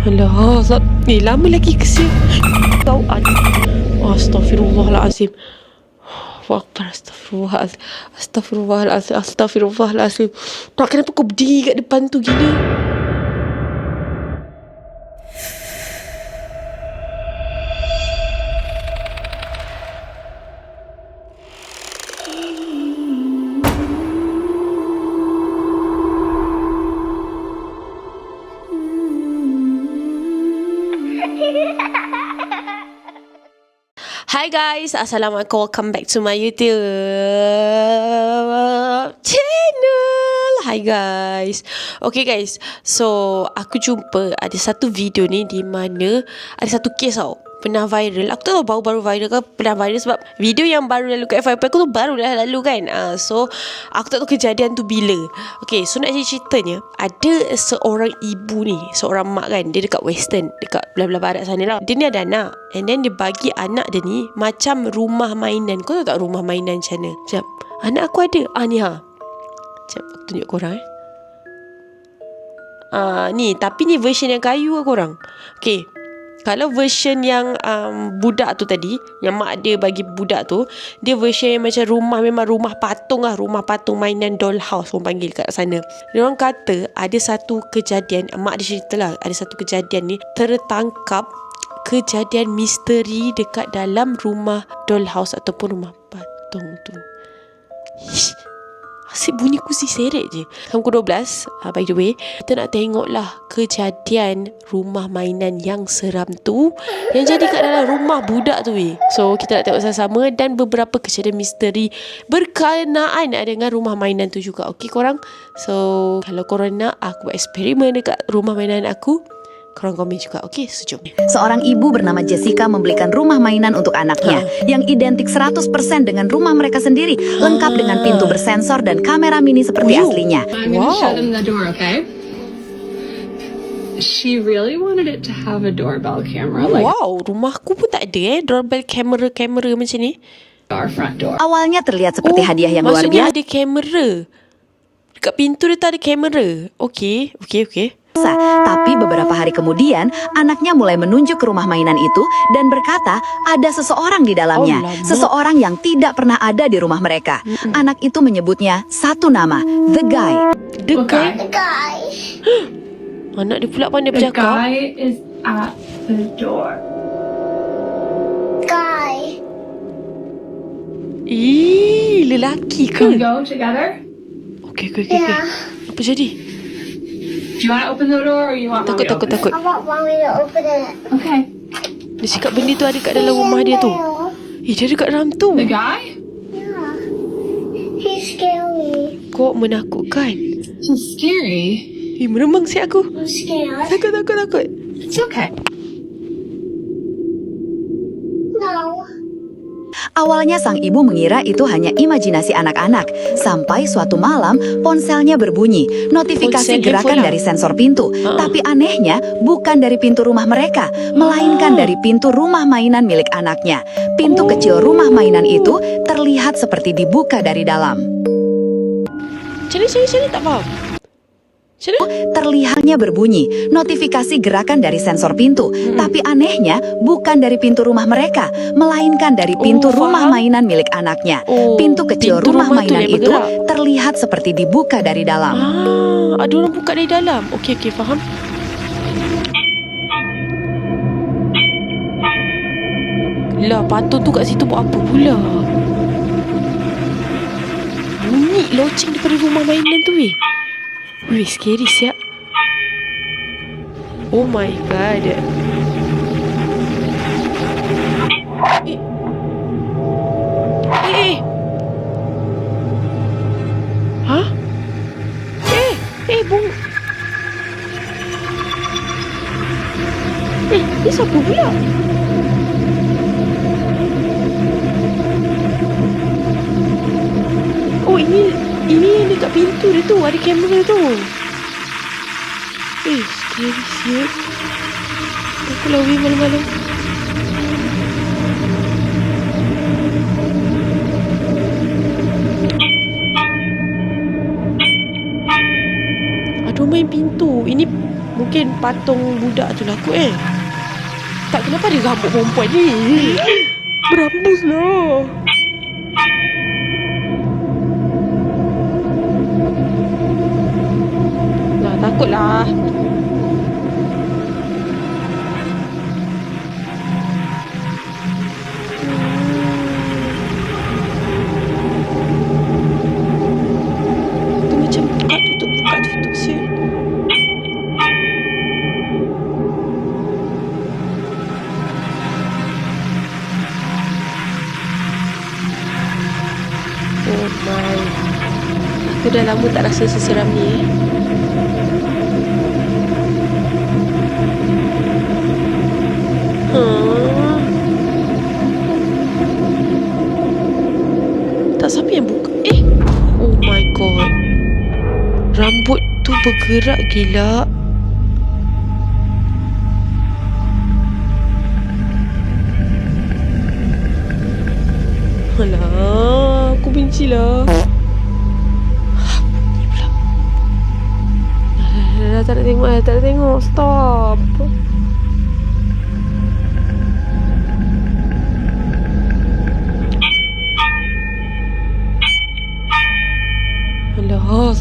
Alah, ni lama lagi kesian. Kau Astaghfirullahalazim. Akbar, astagfirullahalazim. Astagfirullahalazim. Astagfirullahalazim. Tak, kenapa kau berdiri kat depan tu gini? Hi guys, Assalamualaikum. Welcome back to my YouTube channel. Hi guys. Okay guys, so aku jumpa ada satu video ni di mana ada satu kes tau, pernah viral. Aku tak tahu baru-baru viral ke pernah viral, sebab video yang baru lalu kat FYP aku tu baru dah lalu kan. So aku tak tahu kejadian tu bila. Okay, so nak jadi ceritanya, ada seorang ibu ni, seorang mak kan, dia dekat Western, dekat belah-belah barat sana lah. Dia ni ada anak, and then dia bagi anak dia ni macam rumah mainan. Kau tahu tak rumah mainan macam mana? Sekejap, anak aku ada ni sekejap, aku tunjuk korang ni, tapi ni version yang kayu lah korang. Okay, kalau version yang budak tu tadi, yang mak dia bagi budak tu, dia version yang macam rumah, memang rumah patung lah, rumah patung mainan, doll house orang panggil kat sana. Dia orang kata ada satu kejadian, mak dia cerita lah, ada satu kejadian ni tertangkap kejadian misteri dekat dalam rumah doll house ataupun rumah patung tu. Asyik bunyi kursi seret je. Pukul 12, by the way, kita nak tengok lah kejadian rumah mainan yang seram tu, yang jadi kat dalam rumah budak tu So kita nak tengok sama-sama, dan beberapa kejadian misteri berkenaan dengan rumah mainan tu juga. Okay korang, so kalau korang nak aku buat eksperimen dekat rumah mainan aku, korang komen juga. Okay, sejom. Seorang ibu bernama Jessica membelikan rumah mainan untuk anaknya yang identik 100% dengan rumah mereka sendiri, lengkap dengan pintu bersensor dan kamera mini seperti aslinya. I'm gonna show them the door, okay? She really wanted it to have a doorbell camera, like rumahku pun tak ada doorbell kamera macam ni. our front door. Awalnya terlihat seperti hadiah yang luar Maksudnya biasa. ada kamera dekat pintu dia, tak ada kamera. Okay. Tapi beberapa hari kemudian, anaknya mulai menunjuk ke rumah mainan itu dan berkata ada seseorang di dalamnya. Seseorang yang tidak pernah ada di rumah mereka. Anak itu menyebutnya satu nama, The Guy. The guy. Anak dia pula pandai The bercakap. guy is at the door. Lelaki Can we ke? go together? Okay. Apa jadi? Do you want to open the door or you want mommy to open Takut. I want mommy to open it. it? Okay. Dia cakap benda tu ada kat dalam rumah dia tu. Dia ada kat dalam tu. The guy? Yeah. He's scary. Kok menakutkan. It's scary. Meremang siap aku. I'm scared. Takut. It's okay. No. Awalnya sang ibu mengira itu hanya imajinasi anak-anak, sampai suatu malam ponselnya berbunyi, notifikasi Ponsel gerakan handphone dari sensor pintu. Tapi anehnya bukan dari pintu rumah mereka, melainkan dari pintu rumah mainan milik anaknya. Pintu kecil rumah mainan itu terlihat seperti dibuka dari dalam. Macam ni tak faham. Terlihatnya berbunyi, notifikasi gerakan dari sensor pintu. Tapi anehnya bukan dari pintu rumah mereka, melainkan dari pintu rumah mainan milik anaknya. Pintu kecil pintu rumah rumah tu mainan yang itu bergerak. terlihat seperti dibuka dari dalam. Ada orang buka dari dalam. Okay, faham. Lah, patung tu kat situ buat apa pula? Bunyi loceng daripada rumah mainan tu scary siap. Oh my god. Hah? Bung. Ni siapa pula? Oh, ini yang dekat pintu dia tu, ada kamera tu. Scary siap. Aku lari malam-malam. Aduh, main pintu. Ini Mungkin patung budak tu lah kot Tak, kenapa ada rambut perempuan ni? Berambus lah. Lah, takut lah. Tu macam buka tutup sial. Oh my. Aku dah lama tak rasa seseram ni Tak, siapa yang buka? Oh my god. Rambut tu bergerak gila. Alah, aku benci lah. Ni pula. Dah tak nak tengok, tak nak tengok. Stop. Alah,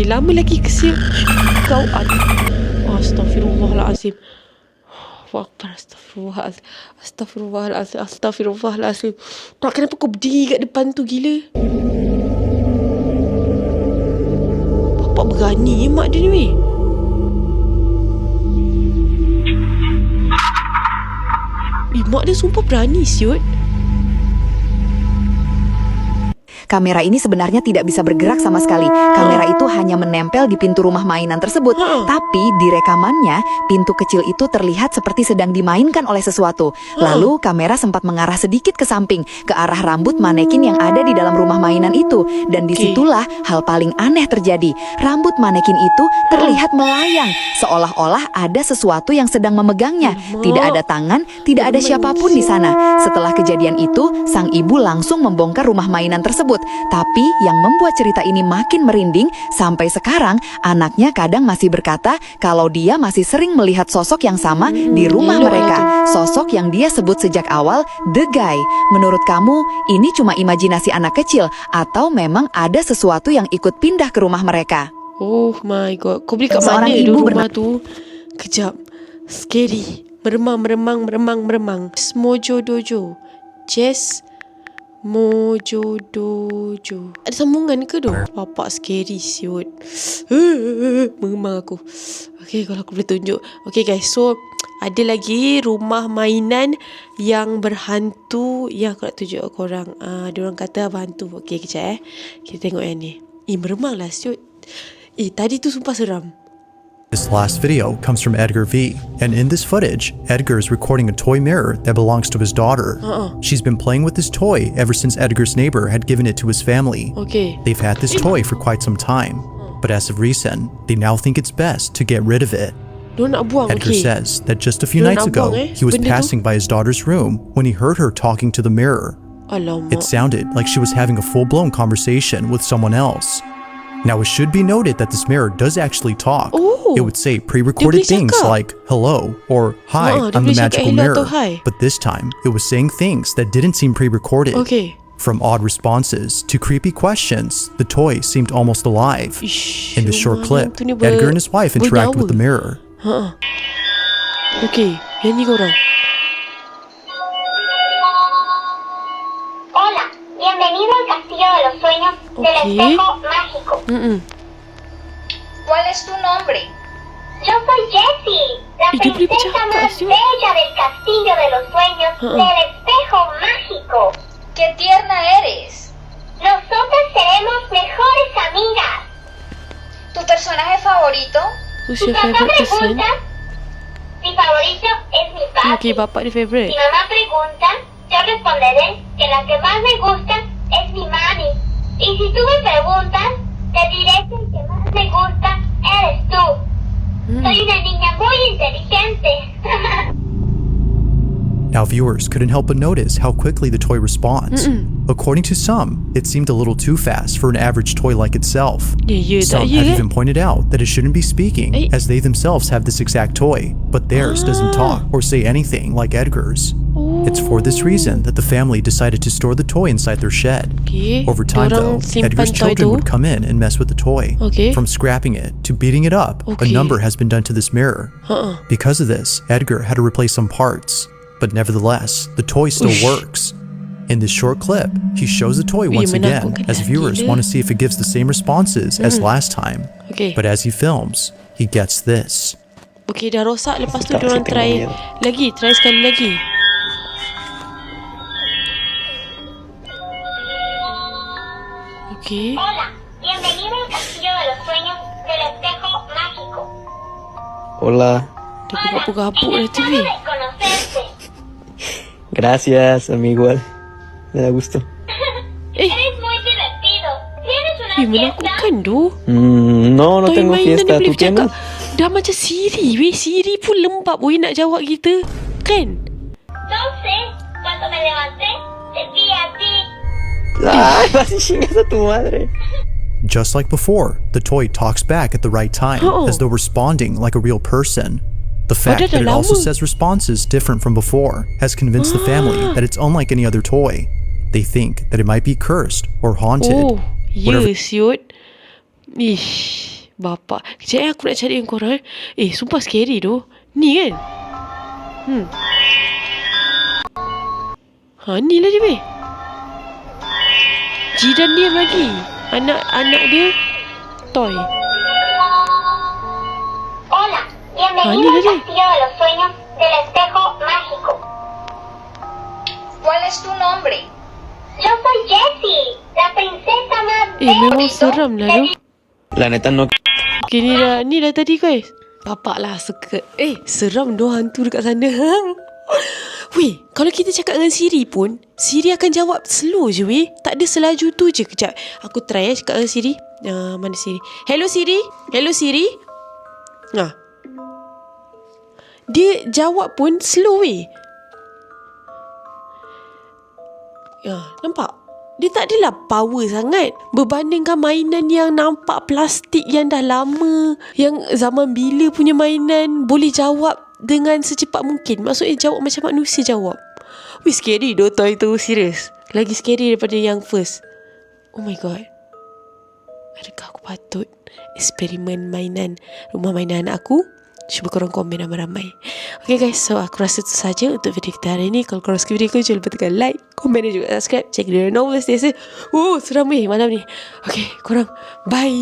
lama lagi kesim. Kau Astaghfirullahalazim. Akbar, Astaghfirullahalazim. Tak, kenapa kau berdiri kat depan tu gila? Bapak berani mak dia ni weh. Mak dia sumpah berani siut. Kamera ini sebenarnya tidak bisa bergerak sama sekali. Kamera itu hanya menempel di pintu rumah mainan tersebut. Tapi di rekamannya, pintu kecil itu terlihat seperti sedang dimainkan oleh sesuatu. Lalu kamera sempat mengarah sedikit ke samping, ke arah rambut manekin yang ada di dalam rumah mainan itu. Dan disitulah hal paling aneh terjadi. Rambut manekin itu terlihat melayang, seolah-olah ada sesuatu yang sedang memegangnya. Tidak ada tangan, tidak ada siapapun di sana. Setelah kejadian itu, sang ibu langsung membongkar rumah mainan tersebut. Tapi yang membuat cerita ini makin merinding, sampai sekarang anaknya kadang masih berkata kalau dia masih sering melihat sosok yang sama di rumah mereka. Sosok yang dia sebut sejak awal The Guy. Menurut kamu ini cuma imajinasi anak kecil atau memang ada sesuatu yang ikut pindah ke rumah mereka? Oh my god, kau beli kat Seorang mana ibu tu rumah tu? Kejap. Scary. Meremang. Mojo Dojo. Jess Mojo Dojo. Ada sambungan ke tu? Bapak scary siut. Memang aku. Okay, kalau aku boleh tunjuk. Okay guys, so ada lagi rumah mainan yang berhantu yang aku nak tunjuk korang. Diorang kata berhantu. Okay, kejap kita tengok yang ni. Meremang lah siut. Tadi tu sumpah seram. This last video comes from Edgar V. And in this footage, Edgar is recording a toy mirror that belongs to his daughter. She's been playing with this toy ever since Edgar's neighbor had given it to his family. Okay. They've had this toy for quite some time. But as of recent, they now think it's best to get rid of it. Diorang nak buang, Edgar okay. says that just a few Diorang nights nak ago, buang, he was benda tu? passing by his daughter's room when he heard her talking to the mirror. Alamak. It sounded like she was having a full-blown conversation with someone else. Now, it should be noted that this mirror does actually talk. Oh. It would say pre-recorded Dia boleh things cakap. like, hello, or hi, dia I'm the boleh cakap magical hello mirror. atau hi. But this time, it was saying things that didn't seem pre-recorded. Okay. From odd responses to creepy questions, the toy seemed almost alive. Ish, In this short clip, tu ni Edgar and his wife interact with the mirror. Okay, yang ni korang. Hola, bienvenido al Castillo de los Sueños del Espejo Mágico. ¿Cuál es tu nombre? Yo soy Jessie, la ¿Y qué princesa princesa más canción? bella del Castillo de los Sueños del Espejo Mágico. ¡Qué tierna eres! Nosotras seremos mejores amigas. ¿Tu personaje favorito? Who's Si your papá favorite person? pregunta, mi favorito es mi papi. Okay, bapak dia favorite. Si mamá pregunta, yo responderé que la que más me gusta es mi mami. Y si tú me preguntas, te diré que el que más me gusta eres tú. Soy una niña muy inteligente. Now, viewers couldn't help but notice how quickly the toy responds. According to some, it seemed a little too fast for an average toy like itself. Ya, Some tak have ya even pointed out that it shouldn't be speaking, as they themselves have this exact toy, but theirs doesn't talk or say anything like Edgar's. It's for this reason that the family decided to store the toy inside their shed. Okay. Over time, though, Dorang simpan Edgar's toy children tu. would come in and mess with the toy. Okay. From scrapping it to beating it up, a Okay. number has been done to this mirror. Because of this, Edgar had to replace some parts. But nevertheless, the toy still works. In this short clip, he shows the toy once again, menakutkan as viewers gila. want to see if it gives the same responses as last time. Okay. But as he films, he gets this. Okay, dah rosak. Lepas tu Tak, diorang saya tengok try dia. lagi. Try sekali lagi. Okay. Hola, bienvenido al Castillo de los Sueños del Espejo Mágico. Hola, Dia bergabuk-gabuk dah tu, Encantado weh. de conocerte. gracias, a mí igual. Me da gusto. Eh, Eres muy divertido. ¿Tienes una fiesta? menakutkan tu. No, no Toy tengo mainan fiesta. dia boleh ¿Tú tienes? bercakap. Dah macam Siri, weh. Siri pun lembab, weh, nak jawab kita. Kan? No sé. Cuando me levanté, te vi a ti. ¡Ay, vas y chingas a tu madre! Just like before, the toy talks back at the right time, Oh. as though responding like a real person. The fact dah that it also lama. says responses different from before has convinced the family that it's unlike any other toy. They think that it might be cursed or haunted. Oh, ya, Whatever- siut. Ish, bapak. Kejap aku nak cari yang korang. Sumpah scary tu. Ni kan? Ni lah dia, weh. Jiran dia lagi. Anak dia. Toy. Hola, bienvenido Ani, al Dani. Castillo de los Sueños del Espejo Mágico. ¿Cuál es tu nombre? Yo soy Jessie, la princesa más Memang bella. seram lah tu. La neta no. Okay, ni dah tadi guys. Bapak lah suka. Seram doh hantu dekat sana. Weh, kalau kita cakap dengan Siri pun, Siri akan jawab slow je weh. Tak ada selaju tu je. Kejap, aku try cakap dengan Siri. Mana Siri? Hello Siri? Hello Siri? Dia jawab pun slow weh. Nampak? Dia tak adalah power sangat berbandingkan mainan yang nampak plastik yang dah lama, yang zaman bila punya mainan boleh jawab dengan secepat mungkin. Maksudnya jawab macam manusia jawab. Wih, scary doh toy tu, serius. Lagi scary daripada yang first. Oh my god. Adakah aku patut eksperimen mainan rumah mainan anak aku? Cuba korang komen ramai-ramai. Okay guys, so aku rasa itu saja untuk video kita hari ni. Kalau korang suka video aku, jangan lupa tekan like, komen dan juga subscribe. Check dia normal station. Seram weh malam ni. Okay, korang bye.